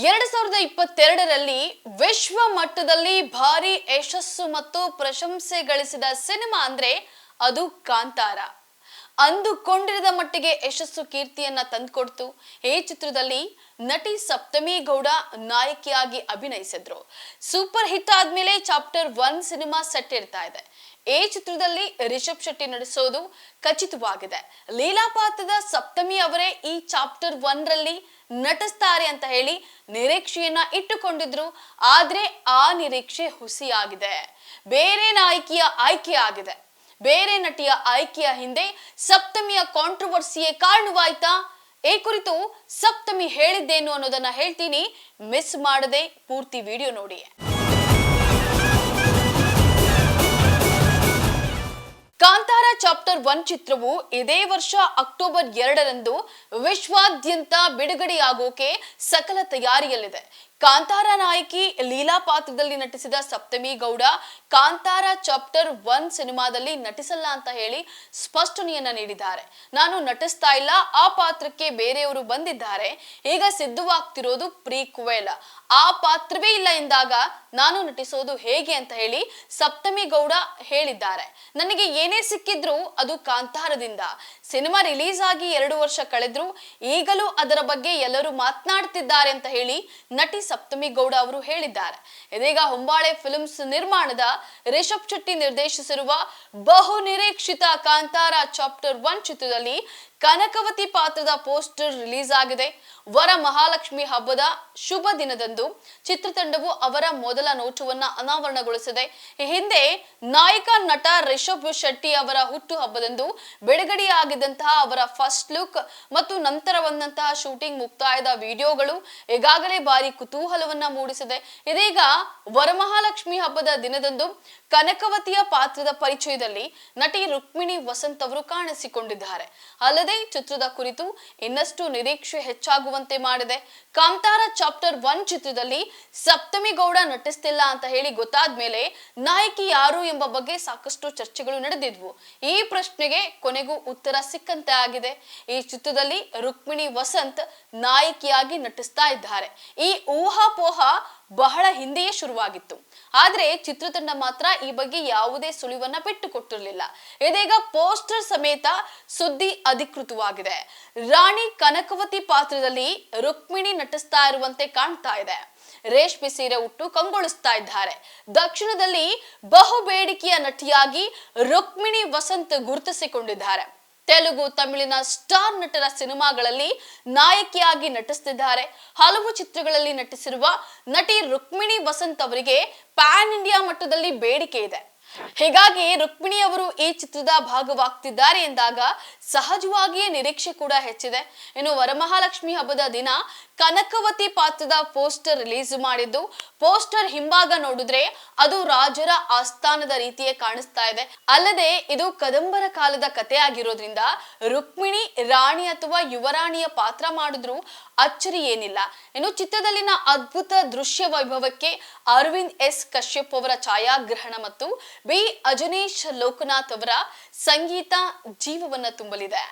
2022ರಲ್ಲಿ ವಿಶ್ವ ಮಟ್ಟದಲ್ಲಿ ಭಾರಿ ಯಶಸ್ಸು ಮತ್ತು ಪ್ರಶಂಸೆ ಗಳಿಸಿದ ಸಿನಿಮಾ ಅಂದ್ರೆ ಅದು ಕಾಂತಾರ. ಅಂದುಕೊಂಡಿರದ ಮಟ್ಟಿಗೆ ಯಶಸ್ಸು ಕೀರ್ತಿಯನ್ನ ತಂದುಕೊಡ್ತು. ಈ ಚಿತ್ರದಲ್ಲಿ ನಟಿ ಸಪ್ತಮಿ ಗೌಡ ನಾಯಕಿಯಾಗಿ ಅಭಿನಯಿಸಿದ್ರು. ಸೂಪರ್ ಹಿಟ್ ಆದ್ಮೇಲೆ ಚಾಪ್ಟರ್ 1 ಸಿನಿಮಾ ಸೆಟ್ ಇರ್ತಾ ಇದೆ. ಈ ಚಿತ್ರದಲ್ಲಿ ರಿಷಬ್ ಶೆಟ್ಟಿ ನಡೆಸೋದು ಖಚಿತವಾಗಿದೆ. ಲೀಲಾ ಪಾತ್ರದ ಸಪ್ತಮಿ ಅವರೇ ಈ ಚಾಪ್ಟರ್ 1 ರಲ್ಲಿ ನಟಿಸ್ತಾರೆ ಅಂತ ಹೇಳಿ ನಿರೀಕ್ಷೆಯನ್ನ ಇಟ್ಟುಕೊಂಡಿದ್ರು. ಆದ್ರೆ ಆ ನಿರೀಕ್ಷೆ ಹುಸಿಯಾಗಿದೆ. ಬೇರೆ ನಾಯಕಿಯ ಆಯ್ಕೆ ಆಗಿದೆ. ಬೇರೆ ನಟಿಯ ಆಯ್ಕೆಯ ಹಿಂದೆ ಸಪ್ತಮಿಯ ಕಾಂಟ್ರವರ್ಸಿಯೇ ಕಾರಣವಾಯ್ತಾ? ಈ ಕುರಿತು ಸಪ್ತಮಿ ಹೇಳಿದ್ದೇನು ಅನ್ನೋದನ್ನ ಹೇಳ್ತೀನಿ. ಮಿಸ್ ಮಾಡದೆ ಪೂರ್ತಿ ವಿಡಿಯೋ ನೋಡಿ. ಕಾಂತಾರ ಚಾಪ್ಟರ್ 1 ಚಿತ್ರವು ಇದೇ ವರ್ಷ ಅಕ್ಟೋಬರ್ 2ರಂದು ವಿಶ್ವಾದ್ಯಂತ ಬಿಡುಗಡೆಯಾಗೋಕೆ ಸಕಲ ತಯಾರಿಯಲ್ಲಿದೆ. ಕಾಂತಾರ ನಾಯಕಿ ಲೀಲಾ ಪಾತ್ರದಲ್ಲಿ ನಟಿಸಿದ ಸಪ್ತಮಿ ಗೌಡ ಕಾಂತಾರ ಚಾಪ್ಟರ್ 1 ಸಿನಿಮಾದಲ್ಲಿ ನಟಿಸಲ್ಲ ಅಂತ ಹೇಳಿ ಸ್ಪಷ್ಟನೆಯನ್ನ ನೀಡಿದ್ದಾರೆ. ನಾನು ನಟಿಸ್ತಾ ಇಲ್ಲ, ಆ ಪಾತ್ರಕ್ಕೆ ಬೇರೆಯವರು ಬಂದಿದ್ದಾರೆ, ಈಗ ಸಿದ್ಧವಾಗ್ತಿರೋದು ಪ್ರೀಕ್ವೆಲ್, ಆ ಪಾತ್ರವೇ ಇಲ್ಲ ಎಂದಾಗ ನಾನು ನಟಿಸೋದು ಹೇಗೆ ಅಂತ ಹೇಳಿ ಸಪ್ತಮಿ ಗೌಡ ಹೇಳಿದ್ದಾರೆ. ನನಗೆ ಏನೇ ಸಿಕ್ಕಿದ್ರು ಅದು ಕಾಂತಾರದಿಂದ. ಸಿನಿಮಾ ರಿಲೀಸ್ ಆಗಿ 2 ವರ್ಷ ಕಳೆದ್ರು ಈಗಲೂ ಅದರ ಬಗ್ಗೆ ಎಲ್ಲರೂ ಮಾತನಾಡ್ತಿದ್ದಾರೆ ಅಂತ ಹೇಳಿ ನಟಿ ಸಪ್ತಮಿ ಗೌಡ ಅವರು ಹೇಳಿದ್ದಾರೆ. ಇದೀಗ ಹೊಂಬಾಳೆ ಫಿಲ್ಮ್ಸ್ ನಿರ್ಮಾಣದ ರಿಷಬ್ ಶೆಟ್ಟಿ ನಿರ್ದೇಶಿಸಿರುವ ಬಹು ನಿರೀಕ್ಷಿತ ಕಾಂತಾರ ಚಾಪ್ಟರ್ 1 ಚಿತ್ರದಲ್ಲಿ ಕನಕವತಿ ಪಾತ್ರದ ಪೋಸ್ಟರ್ ರಿಲೀಸ್ ಆಗಿದೆ. ವರ ಮಹಾಲಕ್ಷ್ಮಿ ಹಬ್ಬದ ಶುಭ ದಿನದಂದು ಚಿತ್ರತಂಡವು ಅವರ ಮೊದಲ ನೋಟವನ್ನ ಅನಾವರಣಗೊಳಿಸಿದೆ. ಈ ಹಿಂದೆ ನಾಯಕ ನಟ ರಿಷಬ್ ಶೆಟ್ಟಿ ಅವರ ಹುಟ್ಟು ಹಬ್ಬದಂದು ಬಿಡುಗಡೆಯಾಗಿದ್ದಂತಹ ಅವರ ಫಸ್ಟ್ ಲುಕ್ ಮತ್ತು ನಂತರ ಬಂದಂತಹ ಶೂಟಿಂಗ್ ಮುಕ್ತಾಯದ ವಿಡಿಯೋಗಳು ಈಗಾಗಲೇ ಭಾರಿ ಕುತೂಹಲವನ್ನ ಮೂಡಿಸಿದೆ. ಇದೀಗ ವರಮಹಾಲಕ್ಷ್ಮಿ ಹಬ್ಬದ ದಿನದಂದು ಕನಕವತಿಯ ಪಾತ್ರದ ಪರಿಚಯದಲ್ಲಿ ನಟಿ ರುಕ್ಮಿಣಿ ವಸಂತ್ ಅವರು ಕಾಣಿಸಿಕೊಂಡಿದ್ದಾರೆ. ಅಲ್ಲದೆ ಚಿತ್ರದ ಕುರಿತು ಇನ್ನಷ್ಟು ನಿರೀಕ್ಷೆ ಹೆಚ್ಚಾಗುವಂತೆ ಮಾಡಿದೆ. ಕಾಂತಾರ ಚಾಪ್ಟರ್ 1 ಚಿತ್ರದಲ್ಲಿ ಸಪ್ತಮಿ ಗೌಡ ನಟಿಸ್ತಿಲ್ಲ ಅಂತ ಹೇಳಿ ಗೊತ್ತಾದ್ಮೇಲೆ ನಾಯಕಿ ಯಾರು ಎಂಬ ಬಗ್ಗೆ ಸಾಕಷ್ಟು ಚರ್ಚೆಗಳು ನಡೆದಿದ್ವು. ಈ ಪ್ರಶ್ನೆಗೆ ಕೊನೆಗೂ ಉತ್ತರ ಸಿಕ್ಕಂತೆ ಆಗಿದೆ. ಈ ಚಿತ್ರದಲ್ಲಿ ರುಕ್ಮಿಣಿ ವಸಂತ್ ನಾಯಕಿಯಾಗಿ ನಟಿಸ್ತಾ ಇದ್ದಾರೆ. ಈ ಊಹಾಪೋಹ ಬಹಳ ಹಿಂದೆಯೇ ಶುರುವಾಗಿತ್ತು. ಆದ್ರೆ ಚಿತ್ರತಂಡ ಮಾತ್ರ ಈ ಬಗ್ಗೆ ಯಾವುದೇ ಸುಳಿವನ್ನ ಬಿಟ್ಟುಕೊಟ್ಟಿರಲಿಲ್ಲ. ಇದೀಗ ಪೋಸ್ಟರ್ ಸಮೇತ ಸುದ್ದಿ ಅಧಿಕೃತವಾಗಿದೆ. ರಾಣಿ ಕನಕವತಿ ಪಾತ್ರದಲ್ಲಿ ರುಕ್ಮಿಣಿ ನಟಿಸ್ತಾ ಇರುವಂತೆ ಕಾಣ್ತಾ ಇದೆ. ರೇಷ್ಮೆ ಸೀರೆ ಉಟ್ಟು ಕಂಗೊಳಿಸ್ತಾ ಇದ್ದಾರೆ. ದಕ್ಷಿಣದಲ್ಲಿ ಬಹು ಬೇಡಿಕೆಯ ನಟಿಯಾಗಿ ರುಕ್ಮಿಣಿ ವಸಂತ್ ಗುರುತಿಸಿಕೊಂಡಿದ್ದಾರೆ. ತೆಲುಗು, ತಮಿಳಿನ ಸ್ಟಾರ್ ನಟರ ಸಿನಿಮಾಗಳಲ್ಲಿ ನಾಯಕಿಯಾಗಿ ನಟಿಸುತ್ತಿದ್ದಾರೆ. ಹಲವು ಚಿತ್ರಗಳಲ್ಲಿ ನಟಿಸಿರುವ ನಟಿ ರುಕ್ಮಿಣಿ ವಸಂತ್ ಅವರಿಗೆ ಪ್ಯಾನ್ ಇಂಡಿಯಾ ಮಟ್ಟದಲ್ಲಿ ಬೇಡಿಕೆ ಇದೆ. ಹೀಗಾಗಿ ರುಕ್ಮಿಣಿ ಅವರು ಈ ಚಿತ್ರದ ಭಾಗವಾಗ್ತಿದ್ದಾರೆ ಎಂದಾಗ ಸಹಜವಾಗಿಯೇ ನಿರೀಕ್ಷೆ ಕೂಡ ಹೆಚ್ಚಿದೆ. ಇನ್ನು ವರಮಹಾಲಕ್ಷ್ಮಿ ಹಬ್ಬದ ದಿನ ಕನಕವತಿ ಪಾತ್ರದ ಪೋಸ್ಟರ್ ರಿಲೀಸ್ ಮಾಡಿದ್ದು, ಪೋಸ್ಟರ್ ಹಿಂಭಾಗ ನೋಡಿದ್ರೆ ಅದು ರಾಜರ ಆಸ್ಥಾನದ ರೀತಿಯೇ ಕಾಣಿಸ್ತಾ ಇದೆ. ಅಲ್ಲದೆ ಇದು ಕದಂಬರ ಕಾಲದ ಕಥೆ ಆಗಿರೋದ್ರಿಂದ ರುಕ್ಮಿಣಿ ರಾಣಿ ಅಥವಾ ಯುವರಾಣಿಯ ಪಾತ್ರ ಮಾಡಿದ್ರು ಅಚ್ಚರಿ ಏನಿಲ್ಲ. ಇನ್ನು ಚಿತ್ರದಲ್ಲಿನ ಅದ್ಭುತ ದೃಶ್ಯ ವೈಭವಕ್ಕೆ ಅರವಿಂದ್ ಎಸ್ ಕಶ್ಯಪ್ ಅವರ ಛಾಯಾಗ್ರಹಣ ಮತ್ತು ಬಿ ಅಜನೀಶ್ ಲೋಕನಾಥ್ ಅವರ ಸಂಗೀತ ಜೀವವನ್ನ ತುಂಬಲಿದೆ.